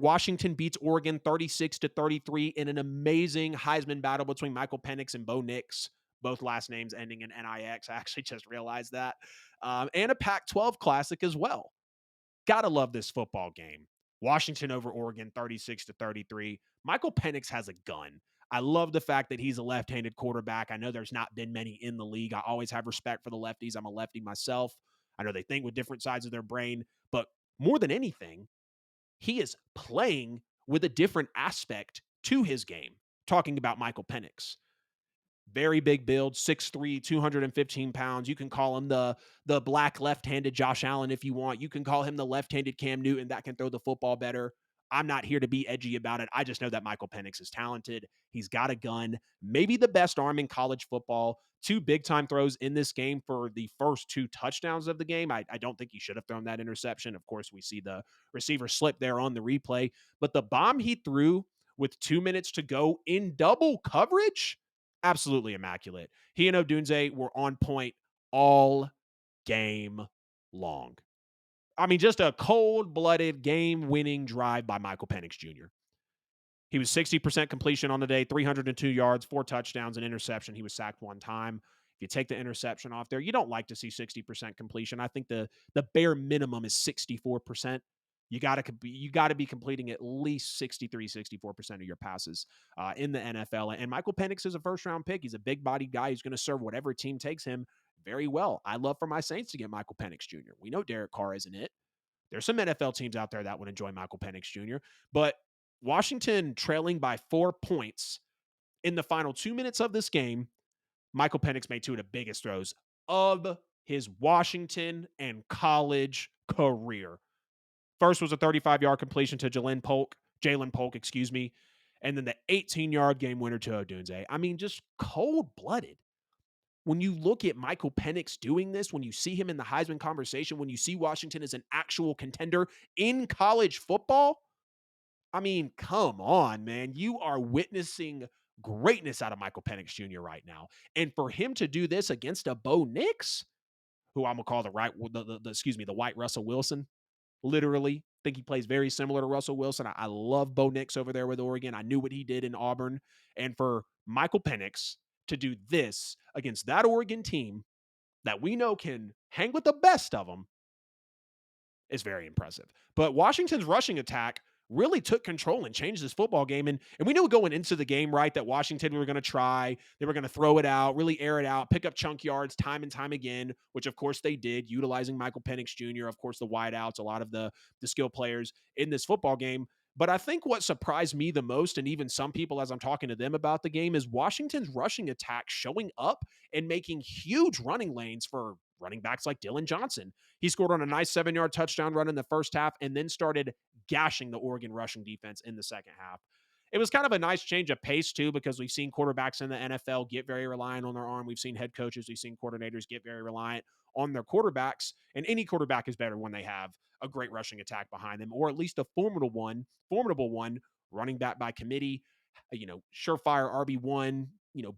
Washington beats Oregon 36-33 in an amazing Heisman battle between Michael Penix and Bo Nix, both last names ending in Nix. I actually just realized that. And a Pac-12 classic as well. Gotta love this football game. Washington over Oregon 36-33. Michael Penix has a gun. I love the fact that he's a left-handed quarterback. I know there's not been many in the league. I always have respect for the lefties. I'm a lefty myself. I know they think with different sides of their brain, but more than anything, he is playing with a different aspect to his game. Talking about Michael Penix. Very big build, 6'3", 215 pounds. You can call him the black left-handed Josh Allen if you want. You can call him the left-handed Cam Newton that can throw the football better. I'm not here to be edgy about it. I just know that Michael Penix is talented. He's got a gun, maybe the best arm in college football. 2 big-time throws in this game for the first 2 touchdowns of the game. I don't think he should have thrown that interception. Of course, we see the receiver slip there on the replay. But the bomb he threw with 2 minutes to go in double coverage, absolutely immaculate. He and Odunze were on point all game long. I mean, just a cold-blooded game-winning drive by Michael Penix Jr. He was 60% completion on the day, 302 yards, 4 touchdowns, an interception. He was sacked 1 time. If you take the interception off there, you don't like to see 60% completion. I think the bare minimum is 64%. You got to be completing at least 63-64% of your passes in the NFL. And Michael Penix is a first-round pick. He's a big-bodied guy who's going to serve whatever team takes him very well. I love for my Saints to get Michael Penix Jr. We know Derek Carr isn't it. There's some NFL teams out there that would enjoy Michael Penix Jr., but Washington trailing by 4 points in the final 2 minutes of this game, Michael Penix made 2 of the biggest throws of his Washington and college career. First was a 35-yard completion to Jalen Polk, and then the 18-yard game winner to Odunze. I mean, just cold-blooded. When you look at Michael Penix doing this, when you see him in the Heisman conversation, when you see Washington as an actual contender in college football, I mean, come on, man. You are witnessing greatness out of Michael Penix Jr. right now. And for him to do this against a Bo Nix, who I'm gonna call the white Russell Wilson, literally. Think he plays very similar to Russell Wilson. I love Bo Nix over there with Oregon. I knew what he did in Auburn. And for Michael Penix to do this against that Oregon team that we know can hang with the best of them is very impressive. But Washington's rushing attack really took control and changed this football game. And we knew going into the game, right, that Washington were going to try. They were going to throw it out, really air it out, pick up chunk yards time and time again, which, of course, they did, utilizing Michael Penix Jr., of course, the wideouts, a lot of the skill players in this football game. But I think what surprised me the most, and even some people as I'm talking to them about the game, is Washington's rushing attack showing up and making huge running lanes for running backs like Dylan Johnson. He scored on a nice 7-yard touchdown run in the first half and then started gashing the Oregon rushing defense in the second half. It was kind of a nice change of pace, too, because we've seen quarterbacks in the NFL get very reliant on their arm. We've seen head coaches, we've seen coordinators get very reliant on their quarterbacks. And any quarterback is better when they have a great rushing attack behind them, or at least a formidable one, running back by committee, surefire RB1,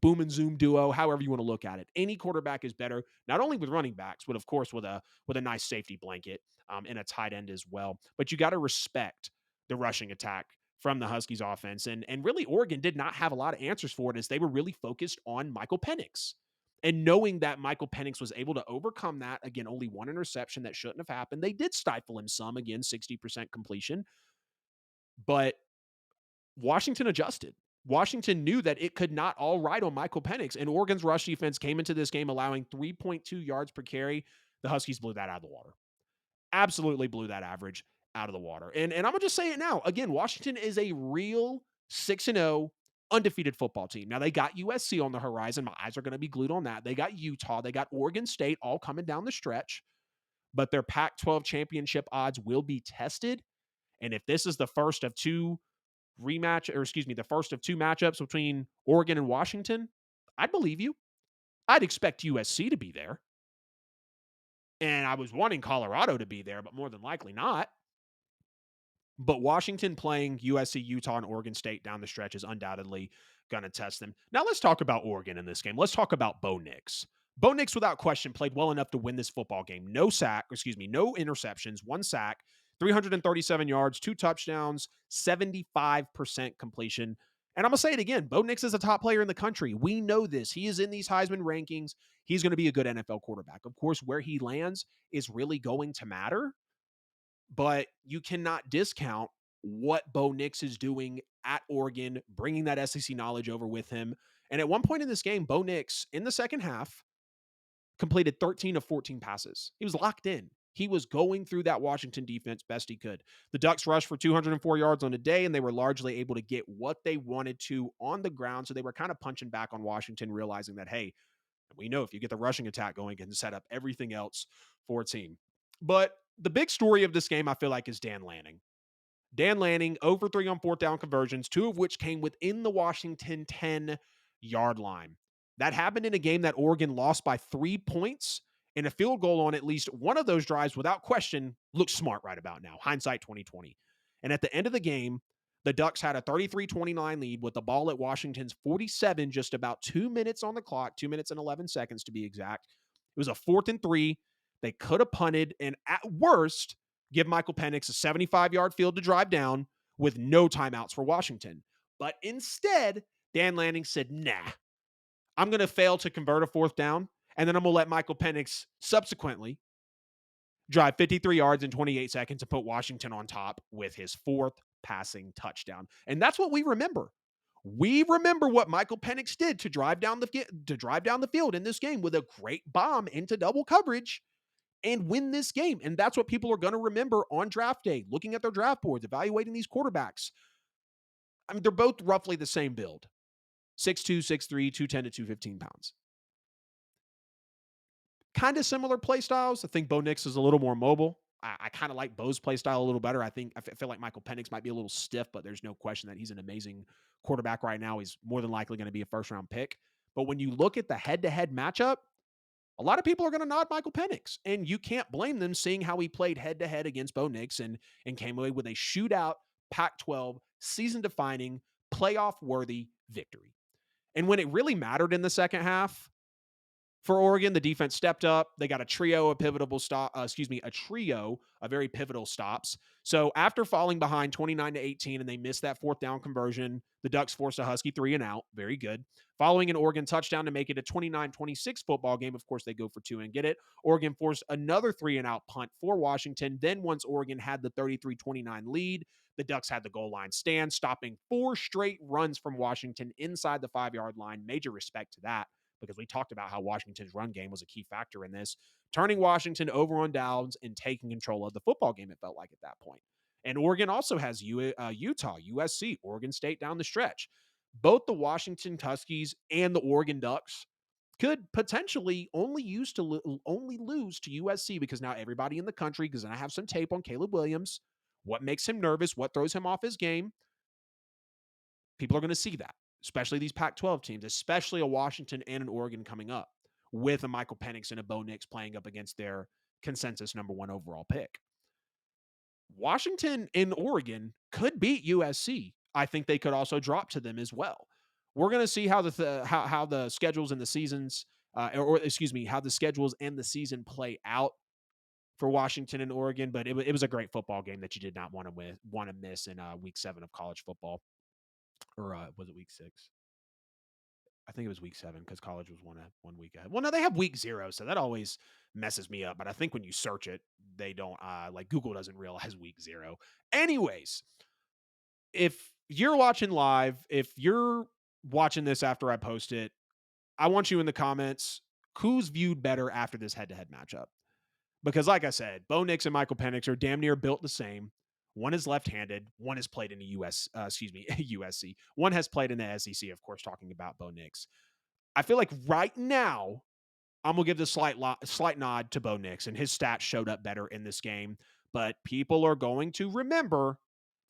boom and zoom duo, however you want to look at it. Any quarterback is better, not only with running backs, but of course with a nice safety blanket and a tight end as well. But you got to respect the rushing attack from the Huskies offense. And really, Oregon did not have a lot of answers for it as they were really focused on Michael Penix. And knowing that Michael Penix was able to overcome that, again, only 1 interception that shouldn't have happened. They did stifle him some, again, 60% completion. But Washington adjusted. Washington knew that it could not all ride on Michael Penix, and Oregon's rush defense came into this game allowing 3.2 yards per carry. The Huskies blew that out of the water. Absolutely blew that average out of the water. And I'm going to just say it now. Again, Washington is a real 6-0 undefeated football team. Now, they got USC on the horizon. My eyes are going to be glued on that. They got Utah. They got Oregon State all coming down the stretch. But their Pac-12 championship odds will be tested. And if this is the first of two matchups between Oregon and Washington, I'd believe you. I'd expect USC to be there. And I was wanting Colorado to be there, but more than likely not. But Washington playing USC, Utah, and Oregon State down the stretch is undoubtedly going to test them. Now let's talk about Oregon in this game. Let's talk about Bo Nix. Bo Nix, without question, played well enough to win this football game. No interceptions, 1 sack. 337 yards, 2 touchdowns, 75% completion. And I'm going to say it again. Bo Nix is a top player in the country. We know this. He is in these Heisman rankings. He's going to be a good NFL quarterback. Of course, where he lands is really going to matter, but you cannot discount what Bo Nix is doing at Oregon, bringing that SEC knowledge over with him. And at one point in this game, Bo Nix, in the second half, completed 13 of 14 passes. He was locked in. He was going through that Washington defense best he could. The Ducks rushed for 204 yards on a day, and they were largely able to get what they wanted to on the ground. So they were kind of punching back on Washington, realizing that, hey, we know if you get the rushing attack going, it can set up everything else for a team. But the big story of this game, I feel like, is Dan Lanning. Dan Lanning, over 3 on fourth down conversions, 2 of which came within the Washington 10-yard line. That happened in a game that Oregon lost by 3 points, and a field goal on at least one of those drives, without question, looks smart right about now. Hindsight 2020. And at the end of the game, the Ducks had a 33-29 lead with the ball at Washington's 47, just about 2 minutes on the clock, 2 minutes and 11 seconds to be exact. It was a 4th and 3. They could have punted, and at worst, give Michael Penix a 75-yard field to drive down with no timeouts for Washington. But instead, Dan Lanning said, nah, I'm going to fail to convert a 4th down, and then I'm going to let Michael Penix subsequently drive 53 yards in 28 seconds and put Washington on top with his 4th passing touchdown. And that's what we remember. We remember what Michael Penix did to drive down the field in this game with a great bomb into double coverage and win this game. And that's what people are going to remember on draft day, looking at their draft boards, evaluating these quarterbacks. I mean, they're both roughly the same build. 6'2", 6'3", 210 to 215 pounds. Kind of similar play styles. I think Bo Nix is a little more mobile. I kind of like Bo's play style a little better. I feel like Michael Penix might be a little stiff, but there's no question that he's an amazing quarterback right now. He's more than likely going to be a first-round pick. But when you look at the head-to-head matchup, a lot of people are going to nod Michael Penix, and you can't blame them seeing how he played head-to-head against Bo Nix and came away with a shootout Pac-12 season-defining, playoff-worthy victory. And when it really mattered in the second half, for Oregon, the defense stepped up. They got a trio of very pivotal stops. So after falling behind 29-18 and they missed that 4th down conversion, the Ducks forced a Husky 3 and out. Very good. Following an Oregon touchdown to make it a 29-26 football game, of course, they go for 2 and get it. Oregon forced another 3 and out punt for Washington. Then once Oregon had the 33-29 lead, the Ducks had the goal line stand, stopping 4 straight runs from Washington inside the 5-yard line. Major respect to that, because we talked about how Washington's run game was a key factor in this, turning Washington over on downs and taking control of the football game, it felt like at that point. And Oregon also has Utah, USC, Oregon State down the stretch. Both the Washington Huskies and the Oregon Ducks could potentially only lose to USC, because now everybody in the country, because I have some tape on Caleb Williams, what makes him nervous, what throws him off his game, people are going to see that, especially these Pac-12 teams, especially a Washington and an Oregon coming up with a Michael Penix and a Bo Nix playing up against their consensus number 1 overall pick. Washington and Oregon could beat USC. I think they could also drop to them as well. We're going to see how the schedules and the seasons, how the schedules and the season play out for Washington and Oregon. But it was a great football game that you did not want to miss in week 7 of college football. Or was it week 6? I think it was week 7, because college was one week ahead. Well, no, they have week 0, so that always messes me up. But I think when you search it, they don't Google doesn't realize week 0. Anyways, if you're watching live, if you're watching this after I post it, I want you in the comments, who's viewed better after this head-to-head matchup? Because like I said, Bo Nix and Michael Penix are damn near built the same. One is left-handed. One has played in the USC. One has played in the SEC, of course, talking about Bo Nix. I feel like right now, I'm going to give the slight nod to Bo Nix, and his stats showed up better in this game. But people are going to remember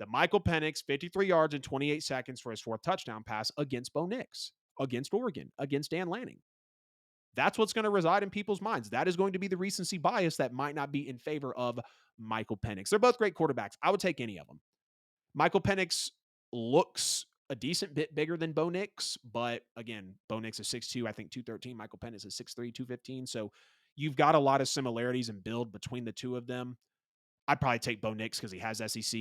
that Michael Penix, 53 yards in 28 seconds for his 4th touchdown pass against Bo Nix, against Oregon, against Dan Lanning. That's what's going to reside in people's minds. That is going to be the recency bias that might not be in favor of Michael Penix. They're both great quarterbacks. I would take any of them. Michael Penix looks a decent bit bigger than Bo Nix, but again, Bo Nix is 6'2", I think 213. Michael Penix is 6'3", 215. So you've got a lot of similarities in build between the two of them. I'd probably take Bo Nix because he has SEC,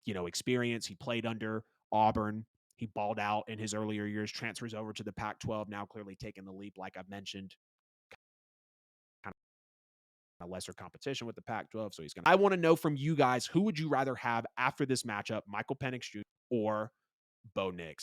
experience. He played under Auburn. He balled out in his earlier years, transfers over to the Pac-12, now clearly taking the leap, like I've mentioned, kind of lesser competition with the Pac-12. So he's going to. I want to know from you guys, who would you rather have after this matchup, Michael Penix Jr. or Bo Nix?